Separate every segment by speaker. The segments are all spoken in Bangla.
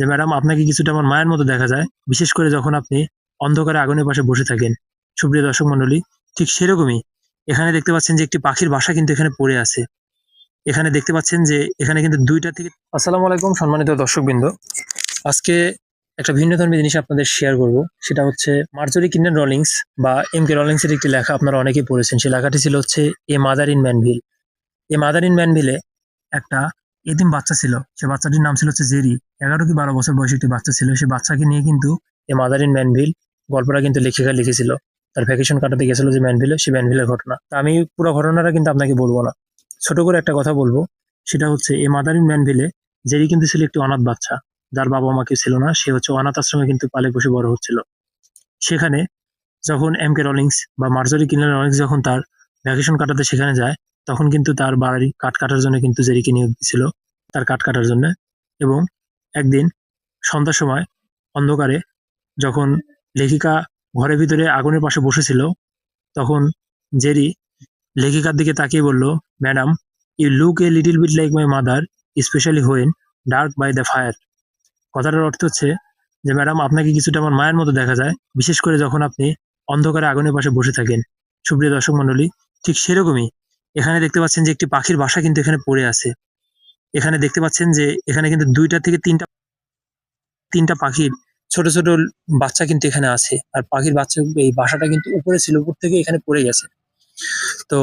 Speaker 1: যে ম্যাডাম আপনাকে কিছুটা আমার মায়ের মতো দেখা যায়, বিশেষ করে যখন আপনি অন্ধকারে আগুনের পাশে বসে থাকেন। সুপ্রিয় দর্শক মণ্ডলী, ঠিক সেরকমই এখানে দেখতে পাচ্ছেন যে একটি পাখির বাসা কিন্তু এখানে পড়ে আছে। এখানে দেখতে পাচ্ছেন যে এখানে কিন্তু ২ টা থেকে আসসালামু আলাইকুম সম্মানিত দর্শকবৃন্দ। আজকে একটা ভিন্নধর্মী জিনিস আপনাদের শেয়ার করব। সেটা হচ্ছে মার্জরি কিন্ডন রলিংস বা এম.কে. রলিংস এর একটি লেখা আপনারা অনেকেই পড়েছেন। সেই লেখাটি ছিল হচ্ছে a mother in Manville. A mother in ম্যানভিলে একটা এতিম বাচ্চা ছিল। সে বাচ্চাটির নাম ছিল হচ্ছে জেরি। ১১ কি ১২ বছর বয়সী একটি বাচ্চা ছিল। সেই বাচ্চাকে নিয়ে কিন্তু এ মাদার ইন ম্যানভিল গল্পটা কিন্তু লেখিকা লিখেছিল। তার ভ্যাকেশন কাটাতে গেছিল যে ম্যানভিলে, সেই ম্যানভিলের ঘটনা। তা আমি পুরো ঘটনাটা কিন্তু আপনাকে বলবো না। ছোট করে একটা কথা বলবো। সেটা হচ্ছে এ মাদার ইন ম্যানভিলে জেরি কিন্তু ছিল একটি অনাথ বাচ্চা। যার বাবা-মা কেউ ছিল না। সে হচ্ছে অনাথ আশ্রমে কিন্তু পালে-পোষে বড় হচ্ছিল। সেখানে যখন এম.কে. রলিংস বা মার্জরি কিন্ডন রলিংস যখন তার ভ্যাকেশন কাটাতে সেখানে যায়, তখন কিন্তু তার বাড়ি কাঠ কাটার জন্য কিন্তু জেরিকে নিয়োগ দিছিল, তার কাঠ কাটার জন্য। এবং একদিন সন্ধ্যার সময় অন্ধকারে যখন লেখিকা ঘরের ভিতরে আগুনের পাশে বসেছিল, তখন জেরি লেখিকার দিকে তাকিয়ে বলল, "madam, you look a little bit like my mother, especially when dark by the fire." কথাটার অর্থ হচ্ছে যে ম্যাডাম আপনাকে কিছুটা আমার মায়ের মতো দেখা যায়, বিশেষ করে যখন আপনি অন্ধকারে আগুনের পাশে বসে থাকেন। সুপ্রিয় দর্শক মণ্ডলী, ঠিক সেরকমই এখানে দেখতে পাচ্ছেন যে একটি পাখির বাসা কিন্তু এখানে পড়ে আছে। এখানে দেখতে পাচ্ছেন যে এখানে কিন্তু ২ টা থেকে ৩ টা পাখির ছোট, ছোট বাচ্চা কিন্তু এখানে আছে। আর পাখির বাচ্চা এই বাসাটা কিন্তু উপরে ছিল, উপর থেকে এখানে পড়ে গেছে। তো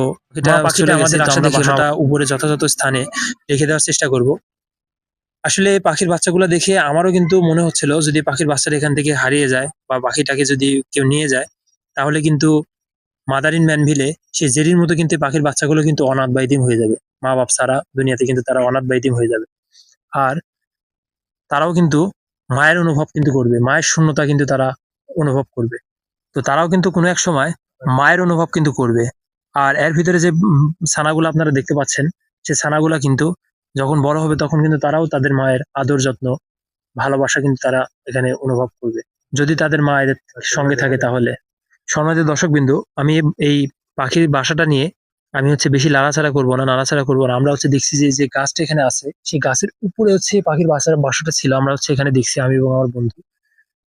Speaker 1: পাখিটা আমাদের আশা দেখে বাসাটা উপরে যথাযথ স্থানে রেখে দেওয়ার চেষ্টা করব। আসলে পাখির বাচ্চাগুলো দেখে আমারও কিন্তু মনে হচ্ছিল যদি পাখির বাচ্চাটা এখান থেকে হারিয়ে যায় বা পাখিটাকে যদি কেউ নিয়ে যায়, তাহলে কিন্তু মাদার ইন ম্যানভিলে সেই জেরির মতো কিন্তু পাখির বাচ্চাগুলো কিন্তু অনাথ বা এতিম হয়ে যাবে। মা-বাপ ছাড়া দুনিয়াতে কিন্তু তারা অনাথ বা এতিম হয়ে যাবে। আর তারাও কিন্তু মায়ের অনুভব কিন্তু করবে। মায়ের শূন্যতা কিন্তু তারা অনুভব করবে। তো তারাও কিন্তু কোনো এক সময় মায়ের অনুভব কিন্তু করবে। আর এর ভিতরে যে ছানাগুলো আপনারা দেখতে পাচ্ছেন, সে ছানাগুলা কিন্তু যখন বড় হবে তখন কিন্তু তারাও তাদের মায়ের আদর যত্ন, ভালোবাসা কিন্তু তারা এখানে অনুভব করবে। যদি তাদের মায়ের সঙ্গে থাকে তাহলে। সম্মানিত দর্শকবৃন্দ, আমি এই পাখির বাসাটা নিয়ে আমি হচ্ছে বেশি নাড়াচাড়া করব না, নাড়াচাড়া করব না। আমরা হচ্ছে দেখছি যে গাছটা এখানে আছে, সেই গাছের উপরে হচ্ছে পাখির বাসাটা ছিল। আমরা হচ্ছে এখানে দেখছি আমি এবং আমার বন্ধু।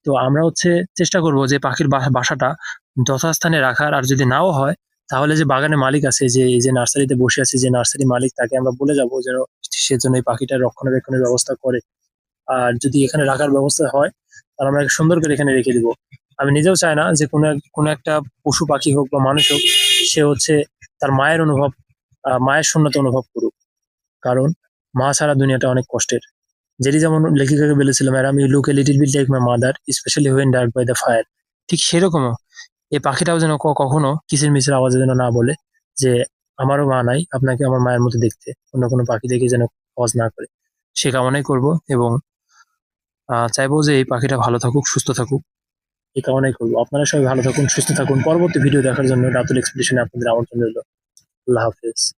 Speaker 1: তো আমরা হচ্ছে চেষ্টা করব যে পাখির বাসাটা যথাস্থানে রাখার। আর যদি নাও হয় তাহলে যে বাগানের মালিক আছে, যে এই যে নার্সারিতে বসে আছে যে নার্সারি মালিক, তাকে আমরা বলে যাব যেন সে যেন এই পাখিটার রক্ষণাবেক্ষণের ব্যবস্থা করে। আর যদি এখানে রাখার ব্যবস্থা হয় তাহলে আমরা সুন্দর করে এখানে রেখে দিব। আমি নিজেও চাই না যে কোনো একটা পশু পাখি হোক বা মানুষ হোক, সে হচ্ছে তার মায়ের অনুভব, মায়ের শূন্যতা অনুভব করুক। কারণ মা ছাড়া দুনিয়াটা অনেক কষ্টের। জেরি যেমন লেখিকাকে বলেছিল, "madam, you look a little bit like my mother, especially when dark by the fire." ঠিক সেরকমও এই পাখিটাও যেন কখনো কিচিরমিচির আওয়াজে যেন না বলে যে আমারও মা নাই, আপনাকে আমার মায়ের মতো দেখতে। অন্য কোনো পাখি দেখে যেন আওয়াজ না করে। সে কামনাই করব এবং চাইবো যে এই পাখিটা ভালো থাকুক, সুস্থ থাকুক। এই কামনাই করব। আপনারা সবাই ভালো থাকুন, সুস্থ থাকুন। পরবর্তী ভিডিও দেখার জন্য রাতুল এক্সপেডিশনে আপনাদের আমন্ত্রণ রইল। আল্লাহ হাফেজ।